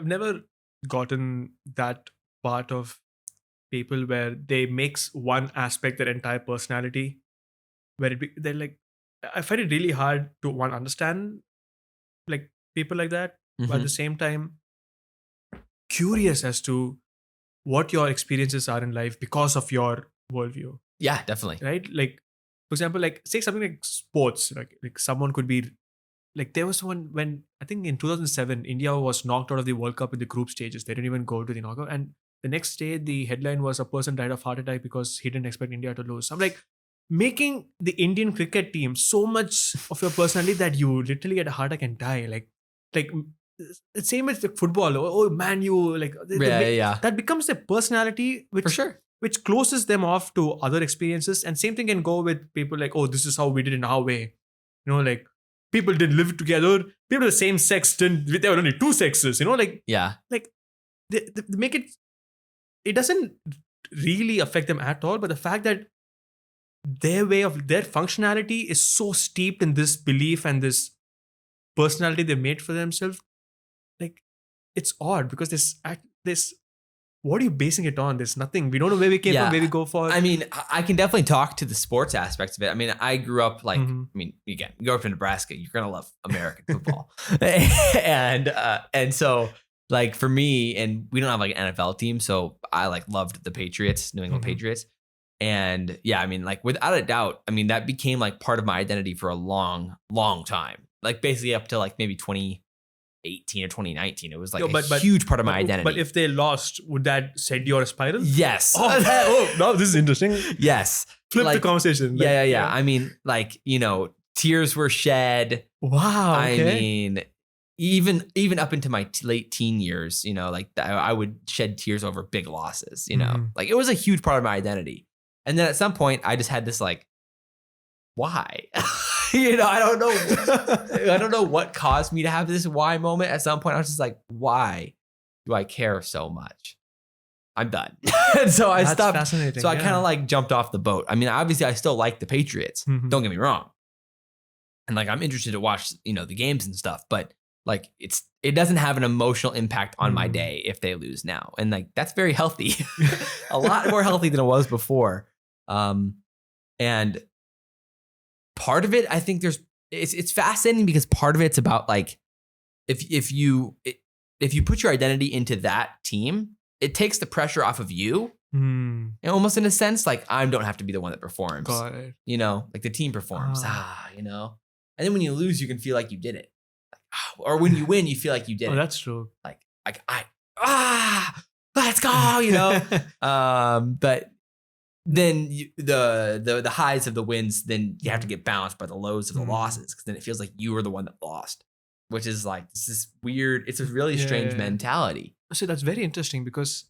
I've never gotten that part of people where they mix one aspect their entire personality, where they're like, I find it really hard to one understand like people like that, but at the Mhm. same time curious as to what your experiences are in life because of your worldview, Yeah, definitely. right? Like, for example, like say something like sports, like someone could be like there was one when I think in 2007 India was knocked out of the World Cup in the group stages. They didn't even go to the knockout, and the next day the headline was a person died of heart attack because he didn't expect India to lose. I'm like, making the Indian cricket team so much of your personality that you literally get a heart attack and die. Like the same as the football. Oh man, you like Yeah, yeah. that becomes a personality For sure. which closes them off to other experiences. And same thing can go with people like, oh, this is how we did in our way. Like people didn't live together. People of the same sex didn't. There were only two sexes. Yeah. Like they make it. It doesn't really affect them at all. But the fact that their way of their functionality is so steeped in this belief and this personality they made for themselves, like it's odd because this. What are you basing it on? There's nothing. We don't know where we came from, Yeah. where we go for. I mean, I can definitely talk to the sports aspects of it. I mean, I grew up like, Mhm. I mean, again, you grow up in Nebraska, you're gonna love American football, and so like for me, and we don't have like an NFL team, so I like loved the Patriots, New England Mhm. Patriots, and yeah, I mean, like without a doubt, I mean that became like part of my identity for a long, long time, like basically up to like maybe 2018 or 2019. It was like Yo, a huge part of my but identity. if they lost, would that send you on a spiral? Yes. Oh, no, this is interesting. Yes. Flip the Like, conversation. Like, yeah. I mean, like, tears were shed. Wow. I Okay. mean, even up into my late teen years, like I would shed tears over big losses, Mhm. like it was a huge part of my identity. And then at some point I just had this like, why? I don't know. I don't know what caused me to have this why moment. At some point I was just like, why do I care so much? I'm done. And so I That's stopped. fascinating, So I yeah. kind of like jumped off the boat. I mean, obviously I still like the Patriots. Mhm. Don't get me wrong. And like I'm interested to watch, the games and stuff, but like it doesn't have an emotional impact on my Mm. day if they lose now. And like that's very healthy. A lot more healthy than it was before. And part of it, I think it's fascinating because part of it's about like if you put your identity into that team, it takes the pressure off of you. Mm. And almost in a sense, like I don't have to be the one that performs. Got it. Like the team performs. Ah. And then when you lose, you can feel like you did it. Or when you win, you feel like you did Oh, it. that's true. Like let's go, but then the highs of the wins, then you have to get balanced by the lows of the losses, because then it feels like you were the one that lost, which is like this weird. It's a really strange Yeah. mentality. So that's very interesting because